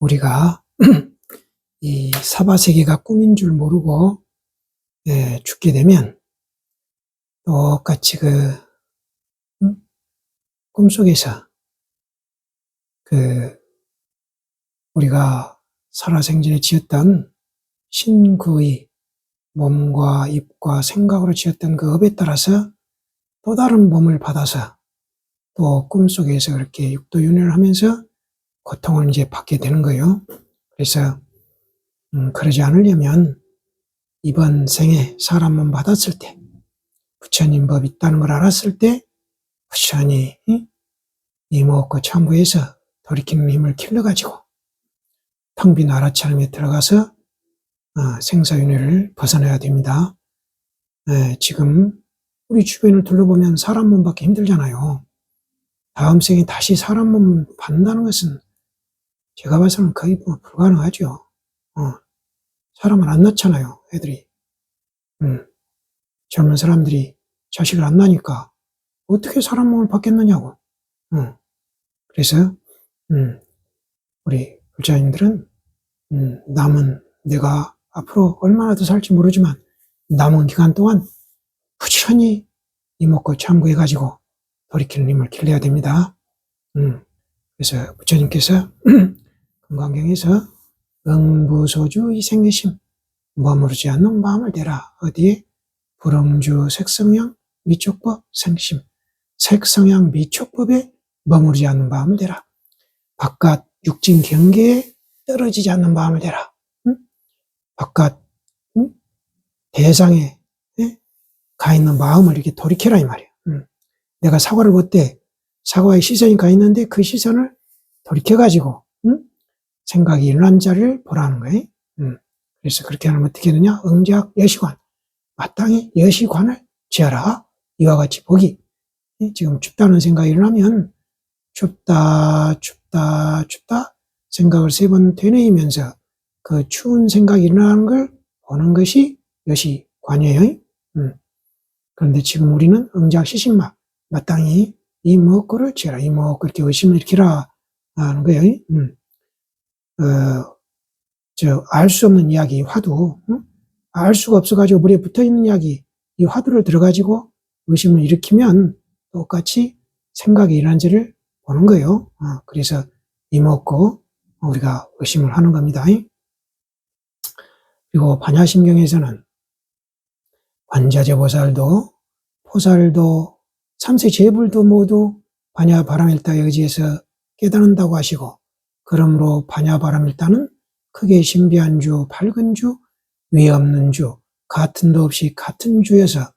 우리가 이 사바세계가 꿈인 줄 모르고 죽게 되면 똑같이 꿈속에서 우리가 살아생전에 지었던 신구의 몸과 입과 생각으로 지었던 그 업에 따라서 또 다른 몸을 받아서 또 꿈속에서 그렇게 육도윤회를 하면서 고통을 이제 받게 되는 거예요. 그래서 그러지 않으려면 이번 생에 사람 몸 받았을 때 부처님 법 있다는 걸 알았을 때 부처님 이목고 참고해서 돌이키는 힘을 길러가지고 텅 빈 알아차림에 들어가서 생사윤회를 벗어나야 됩니다. 지금 우리 주변을 둘러보면 사람 몸 받기 힘들잖아요. 다음 생에 다시 사람 몸 받는다는 것은 제가 봐서는 거의 불가능하죠. 사람을 안 낳잖아요, 애들이. 젊은 사람들이 자식을 안 낳으니까 어떻게 사람 몸을 받겠느냐고. 그래서 우리 불자님들은 남은 내가 앞으로 얼마나 더 살지 모르지만 남은 기간 동안 부지런히 이목고 참고해가지고 돌이키는 힘을 길러야 됩니다. 그래서 부처님께서 금강경에서 응부소주 이생계심 머무르지 않는 마음을 대라. 어디에? 불응주 색성향 미촉법 생심 색성향 미촉법에 머무르지 않는 마음을 대라. 바깥 육진 경계에 떨어지지 않는 마음을 대라. 바깥 대상에 가 있는 마음을 이렇게 돌이켜라 이 말이야. 내가 사과를 볼 때 사과에 시선이 가 있는데 그 시선을 돌이켜가지고 생각이 일어난 자리를 보라는 거예요. 그래서 그렇게 하면 어떻게 되느냐? 응작 여시관 마땅히 여시관을 지어라. 이와 같이 보기. 지금 춥다는 생각이 일어나면 춥다 생각을 3번 되뇌이면서 그 추운 생각이 일어나는 걸 보는 것이 여시관이에요. 그런데 지금 우리는 응작시신마 마땅히 이목고를 지어라. 이목고 이렇게 의심을 일으키라 하는 거예요. 알 수 없는 이야기 화두, 알 수가 없어가지고 물에 붙어있는 이야기, 이 화두를 들어가지고 의심을 일으키면 똑같이 생각이 일어난지를 보는 거예요. 그래서 이목고 우리가 의심을 하는 겁니다. 그리고 반야심경에서는 관자재보살도 포살도 삼세제불도 모두 반야바람일다에 의지해서 깨닫는다고 하시고, 그러므로 반야바람일다는 크게 신비한 주, 밝은 주, 위에 없는 주, 같은 도 없이 같은 주여서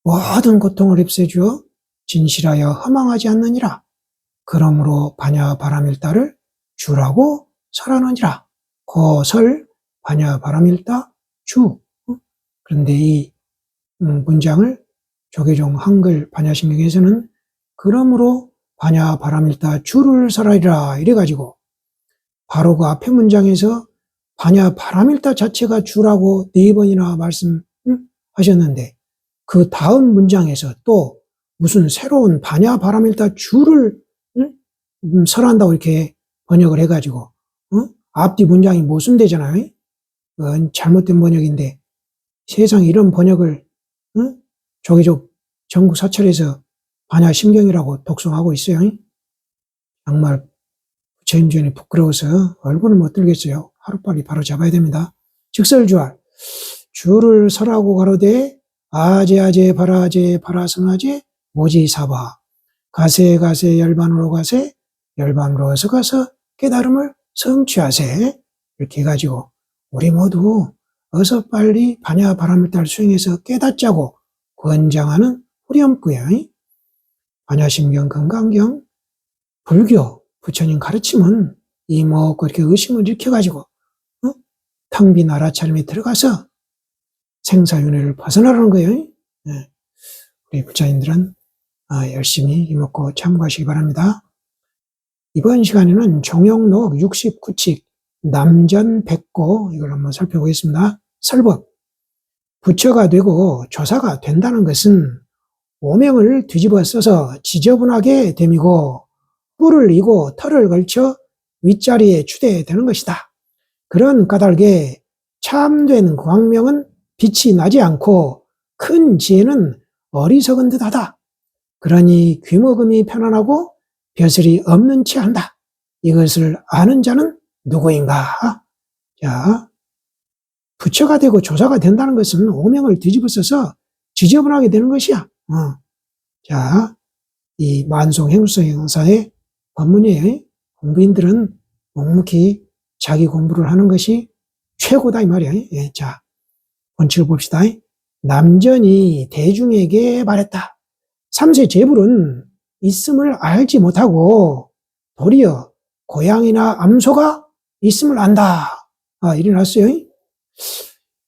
모든 고통을 없애주어 진실하여 허망하지 않느니라. 그러므로 반야바람일다를 주라고 설하느니라. 고설 반야바람일다 주. 그런데 이 문장을 조계종 한글 반야심경에서는 그러므로 반야바람일다 주를 설하리라 이래가지고 바로 그 앞에 문장에서 반야바람일다 자체가 주라고 4번이나 말씀하셨는데 그 다음 문장에서 또 무슨 새로운 반야바람일다 주를 설한다고 이렇게 번역을 해가지고 앞뒤 문장이 모순되잖아요. 그건 잘못된 번역인데 세상에 이런 번역을 조계종 전국 사찰에서 반야심경이라고 독송하고 있어요. 정말 부처님전에 부끄러워서 얼굴을 못 들겠어요. 하루빨리 바로 잡아야 됩니다. 즉설주알 주를 설하고 가로되 아제아제 바라제 바라성아제 모지사바 가세 열반으로 가세 열반으로 어서 가서 깨달음을 성취하세. 이렇게 해가지고 우리 모두 어서 빨리 반야바람일다를 수행해서 깨닫자고 권장하는 후렴구예요. 반야심경, 금강경, 불교, 부처님 가르침은 이목고 이렇게 의심을 일으켜가지고 텅 빈 알아차림에 들어가서 생사윤회를 벗어나라는 거예요. 우리 부처님들은 열심히 이목고 참고하시기 바랍니다. 이번 시간에는 종용록 69칙 남전백고 이걸 한번 살펴보겠습니다. 설법. 부처가 되고 조사가 된다는 것은 오명을 뒤집어 써서 지저분하게 됨이고 뿔을 이고 털을 걸쳐 윗자리에 추대되는 것이다. 그런 까닭에 참된 광명은 빛이 나지 않고 큰 지혜는 어리석은 듯하다. 그러니 귀먹음이 편안하고 벼슬이 없는 채 한다. 이것을 아는 자는 누구인가? 자, 부처가 되고 조사가 된다는 것은 오명을 뒤집어 써서 지저분하게 되는 것이야. 자, 이 만송 행수성 형사의 법문이에요. 공부인들은 묵묵히 자기 공부를 하는 것이 최고다 이 말이야. 예, 자, 원칙을 봅시다. 남전이 대중에게 말했다. 삼세 재불은 있음을 알지 못하고 도리어 고양이나 암소가 있음을 안다. 일어났어요.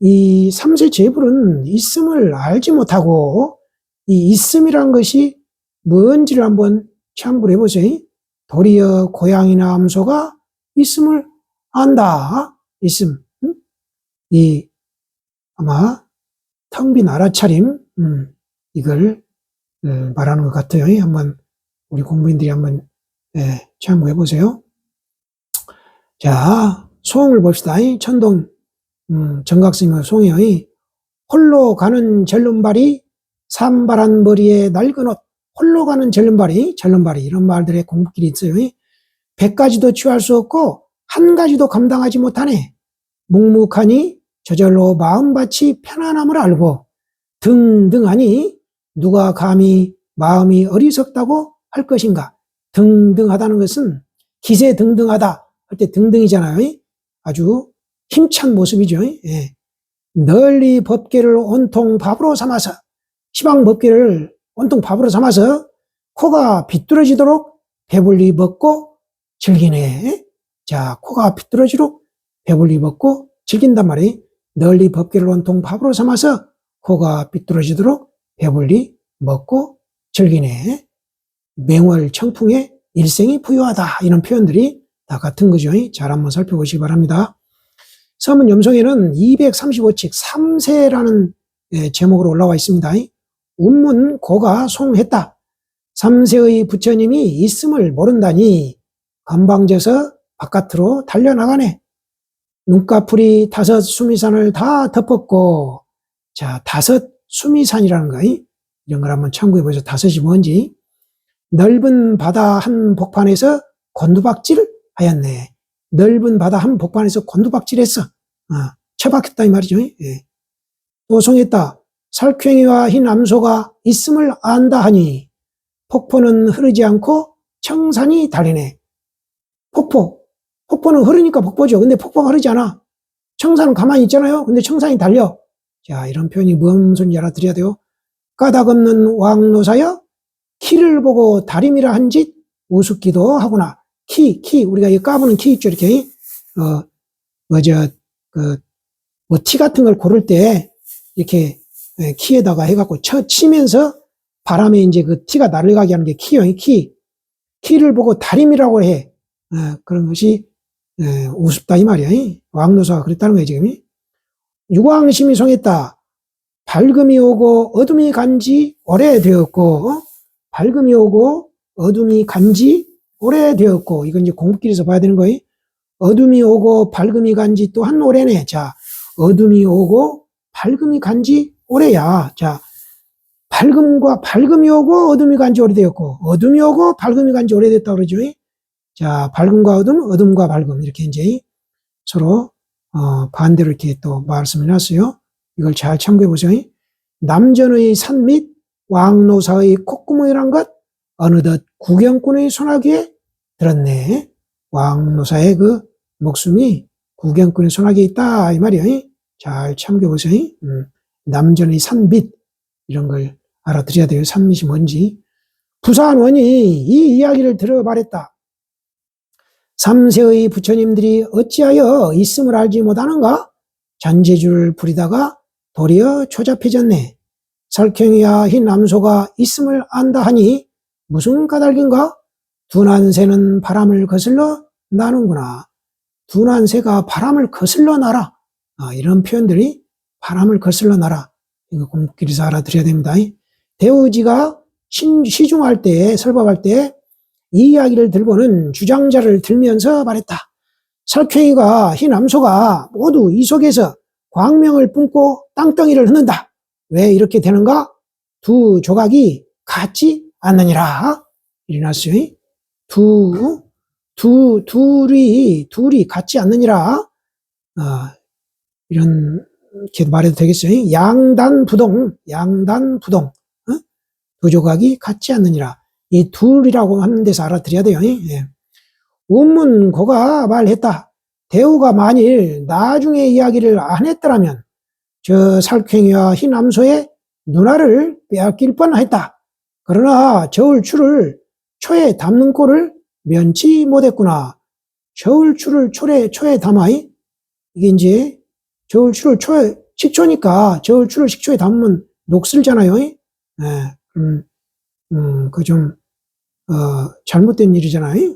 이 삼세 재불은 있음을 알지 못하고 이 있음이란 것이 뭔지를 한번 참고를 해보세요. 도리어 고양이나 암소가 있음을 안다. 있음. 이 아마 텅 빈 알아차림 이걸 말하는 것 같아요. 한번 우리 공부인들이 한번 참고해 보세요. 자, 소홍을 봅시다. 천동 정각스님의 송이요. 홀로 가는 절름발이 산발한 머리에 낡은 옷. 홀로 가는 절름발이 이런 말들의 공부길이 있어요. 100가지도 취할 수 없고 한 가지도 감당하지 못하네. 묵묵하니 저절로 마음밭이 편안함을 알고 등등하니 누가 감히 마음이 어리석다고 할 것인가. 등등하다는 것은 기세등등하다 할 때 등등이잖아요. 아주 힘찬 모습이죠. 예. 널리 법계를 온통 밥으로 삼아서 시방 법계를 온통 밥으로 삼아서 코가 비뚤어지도록 배불리 먹고 즐기네. 자, 코가 비뚤어지도록 배불리 먹고 즐긴단 말이에요. 널리 법계를 온통 밥으로 삼아서 코가 비뚤어지도록 배불리 먹고 즐기네. 맹월 청풍에 일생이 부유하다. 이런 표현들이 다 같은 거죠. 잘 한번 살펴보시기 바랍니다. 서문 염송에는 235칙 3세라는 제목으로 올라와 있습니다. 운문 고가 송했다. 3세의 부처님이 있음을 모른다니 건방져서 바깥으로 달려나가네. 눈꺼풀이 5 수미산을 다 덮었고, 자, 5 수미산이라는 거, 이런 걸 한번 참고해 보세요. 5이 뭔지. 넓은 바다 한 복판에서 곤두박질 하였네. 넓은 바다 한 복판에서 곤두박질했어. 처박혔다 이 말이죠. 예. 또 송했다. 살쾡이와 흰 암소가 있음을 안다 하니 폭포는 흐르지 않고 청산이 달리네. 폭포는 흐르니까 폭포죠. 근데 폭포가 흐르지 않아. 청산은 가만히 있잖아요. 근데 청산이 달려. 자, 이런 표현이 무슨 소리인지 알아들어야 돼요. 까닭없는 왕노사여 키를 보고 다림이라 한 짓 우습기도 하구나. 키 우리가 이 까부는 키 있죠. 이렇게 티 같은 걸 고를 때 이렇게 키에다가 해갖고 치면서 바람에 이제 그 티가 날아가게 하는 게 키요. 키를 보고 다림이라고 해. 그런 것이 우습다 이 말이야. 왕노사가 그랬다는 거예요 지금. 유광심이 송했다. 밝음이 오고 어둠이 간지 오래되었고, 밝음이 오고 어둠이 간지 오래되었고, 이건 이제 공부길에서 봐야 되는 거예요. 어둠이 오고 밝음이 간지 또한 오래네. 자, 어둠이 오고 밝음이 간지 오래야. 자, 밝음이 오고 어둠이 간지 오래되었고, 어둠이 오고 밝음이 간지 오래됐다 그러죠. 자, 밝음과 어둠과 밝음 이렇게 이제 서로 반대로 이렇게 또 말씀을 해놨어요. 이걸 잘 참고해 보세요. 남전의 산 및 왕노사의 콧구멍이란 것 어느덧 구경꾼의 손아귀에 들었네. 왕노사의 그 목숨이 구경꾼의 손아귀에 있다 이 말이에요. 잘 참고해 보세요. 남전의 산밑 이런 걸 알아들어야 돼요. 산밑이 뭔지. 부산원이 이 이야기를 들어 말했다. 3세의 부처님들이 어찌하여 있음을 알지 못하는가? 잔재주를 부리다가 도리어 초잡해졌네. 살쾡이와 흰 암소가 있음을 안다 하니 무슨 까닭인가? 둔한새는 바람을 거슬러 나는구나. 둔한새가 바람을 거슬러 날아. 이런 표현들이 바람을 거슬러 날아. 이거 공부길에서 알아들어야 됩니다. 대우지가 시중할 때, 설법할 때 이 이야기를 들고는 주장자를 들면서 말했다. 살쾡이가 흰 암소가 모두 이 속에서 광명을 뿜고 땅덩이를 흔든다. 왜 이렇게 되는가? 두 조각이 같지 않느니라. 일어났어요. 둘이 같지 않느니라. 이렇게 말해도 되겠어요. 양단부동. 두 조각이 같지 않느니라. 이 둘이라고 하는 데서 알아들어야 돼요. 예. 운문고가 말했다. 대우가 만일 나중에 이야기를 안 했더라면 저 살쾡이와 흰 암소의 누나를 빼앗길 뻔했다. 그러나 저울추를 초에 담는 꼴을 면치 못했구나. 저울추를 초에 담아. 이게 이제 저울추를 식초니까 저울추를 식초에 담으면 녹슬잖아요. 예. 그 좀 잘못된 일이잖아요.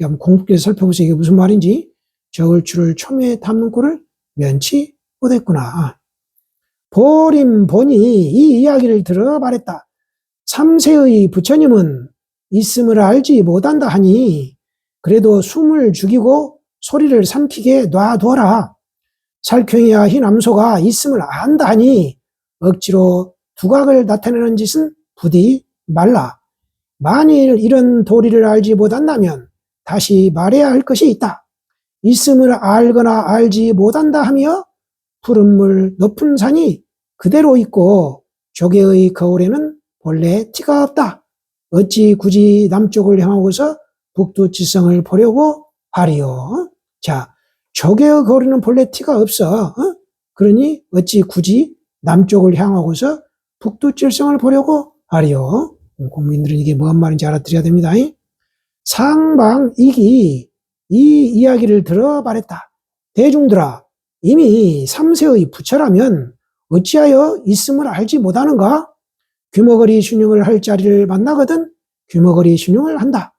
한번 공부해서 살펴보세요. 이게 무슨 말인지. 저울추를 초에 담는 꼴을 면치 못했구나. 보림본이 이 이야기를 들어 말했다. 3세의 부처님은 있음을 알지 못한다 하니 그래도 숨을 죽이고 소리를 삼키게 놔두어라. 살쾡이와 흰 암소가 있음을 안다 하니 억지로 두각을 나타내는 짓은 부디 말라. 만일 이런 도리를 알지 못한다면 다시 말해야 할 것이 있다. 있음을 알거나 알지 못한다 하며 푸른 물 높은 산이 그대로 있고 조개의 거울에는 본래 티가 없다. 어찌 굳이 남쪽을 향하고서 북두칠성을 보려고 하리요. 자, 조개의 거울에는 본래 티가 없어. 그러니 어찌 굳이 남쪽을 향하고서 북두칠성을 보려고 하리요. 국민들은 이게 뭔 말인지 알아들어야 됩니다. 상방이기 이 이야기를 들어 말했다. 대중들아, 이미 3세의 부처라면 어찌하여 있음을 알지 못하는가? 귀머거리 순용을 할 자리를 만나거든 귀머거리 순용을 한다.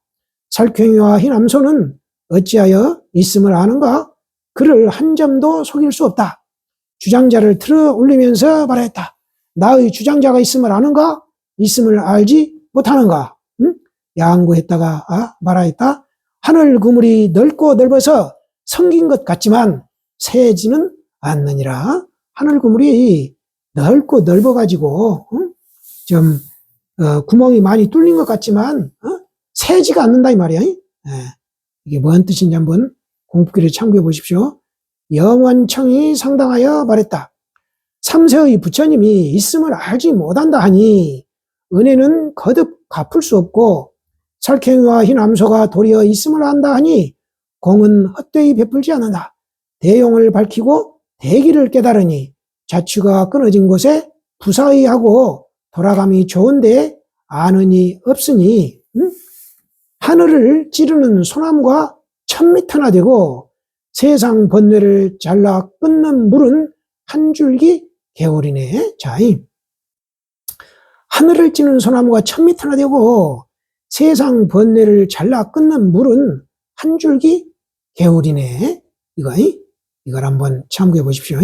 살쾡이와 흰 암소는 어찌하여 있음을 아는가? 그를 한 점도 속일 수 없다. 주장자를 틀어 올리면서 말했다. 나의 주장자가 있음을 아는가? 있음을 알지 못하는가? 양구했다가 말하였다. 하늘 그물이 넓고 넓어서 성긴 것 같지만 새지는 않느니라. 하늘 그물이 넓고 넓어가지고 좀 구멍이 많이 뚫린 것 같지만 새지가 않는다 이 말이야. 이게 뭔 뜻인지 한번 공부기를 참고해 보십시오. 영원청이 상당하여 말했다. 3세의 부처님이 있음을 알지 못한다 하니 은혜는 거듭 갚을 수 없고 살쾡이와 흰 암소가 도리어 있음을 안다 하니 공은 헛되이 베풀지 않는다. 대용을 밝히고 대기를 깨달으니 자취가 끊어진 곳에 부사의하고 돌아감이 좋은데 아는 이 없으니 하늘을 찌르는 소나무가 1000m나 되고 세상 번뇌를 잘라 끊는 물은 한 줄기 개울이네. 자, 하늘을 찌르는 소나무가 1000m나 되고 세상 번뇌를 잘라 끊는 물은 한 줄기 개울이네. 이걸 한번 참고해 보십시오.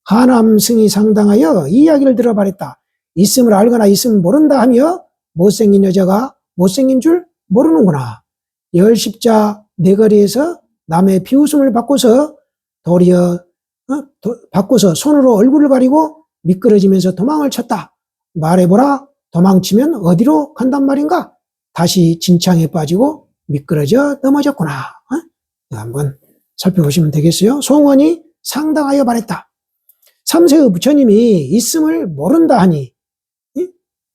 하남승이 상당하여 이 이야기를 들어 말했다. 있음을 알거나 있음을 모른다 하며 못생긴 여자가 못생긴 줄 모르는구나. 열십자 네거리에서 남의 비웃음을 바꿔서 바꿔서 손으로 얼굴을 가리고 미끄러지면서 도망을 쳤다. 말해보라. 도망치면 어디로 간단 말인가? 다시 진창에 빠지고 미끄러져 넘어졌구나. 한번 살펴보시면 되겠어요. 송원이 상당하여 말했다. 3세의 부처님이 있음을 모른다 하니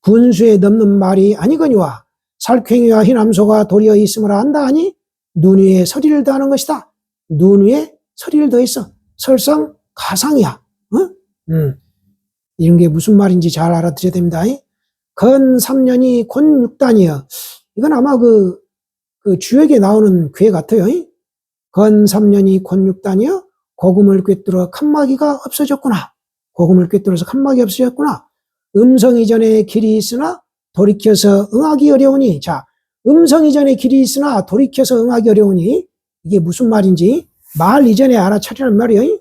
군수에 넘는 말이 아니거니와 살쾡이와 흰 암소가 도리어 있음을 안다 하니 눈 위에 서리를 더하는 것이다. 눈 위에 서리를 더했어. 설상 가상이야. 이런 게 무슨 말인지 잘 알아들어야 됩니다. 건 3년이 곤 6단이여. 이건 아마 그 주역에 나오는 괴 같아요. 건 3년이 곤 6단이여. 고금을 꿰뚫어 칸막이가 없어졌구나. 고금을 꿰뚫어서 칸막이 없어졌구나. 음성 이전에 길이 있으나 돌이켜서 응하기 어려우니. 자, 음성 이전에 길이 있으나 돌이켜서 응하기 어려우니. 이게 무슨 말인지 말 이전에 알아차리란 말이에요.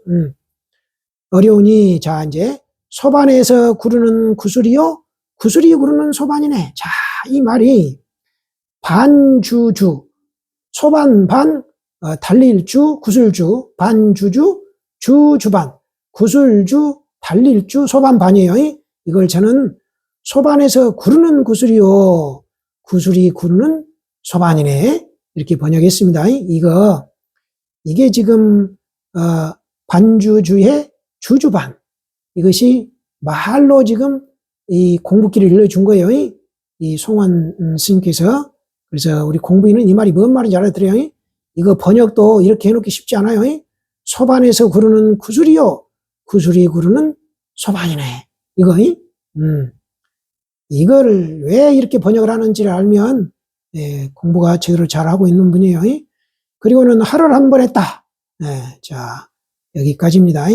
어려우니. 자, 이제 소반에서 구르는 구슬이요. 구슬이 구르는 소반이네. 자, 이 말이 반주주, 소반반, 달릴주, 구술주, 반주주, 주주반, 구술주, 달릴주, 소반반이에요. 이걸 저는 소반에서 구르는 구슬이요, 구슬이 구르는 소반이네, 이렇게 번역했습니다. 이게 지금 반주주의 주주반, 이것이 말로 지금 이 공부기를 일러준 거예요. 이 송원 스님께서. 그래서 우리 공부인은 이 말이 뭔 말인지 알아들어요. 이거 번역도 이렇게 해놓기 쉽지 않아요. 소반에서 구르는 구슬이요, 구슬이 구르는 소반이네, 이거. 이거를 왜 이렇게 번역을 하는지를 알면 공부가 제대로 잘하고 있는 분이에요. 그리고는 하루를 한 번 했다. 자, 여기까지입니다.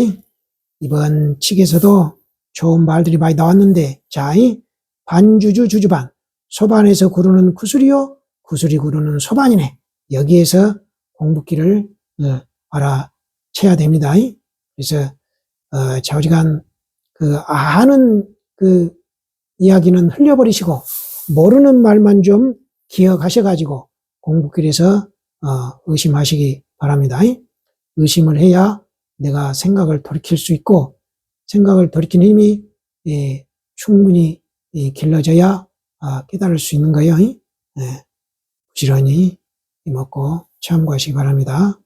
이번 책에서도 좋은 말들이 많이 나왔는데, 자, 반주주 주주반, 소반에서 구르는 구슬이요, 구슬이 구르는 소반이네. 여기에서 공부기를 알아채야 됩니다. 그래서 좌우지간 아는 이야기는 흘려버리시고 모르는 말만 좀 기억하셔가지고 공부길에서 의심하시기 바랍니다. 의심을 해야 내가 생각을 돌이킬 수 있고, 생각을 돌이키는 힘이 충분히 길러져야 깨달을 수 있는 거예요. 부지런히 먹고 참고하시기 바랍니다.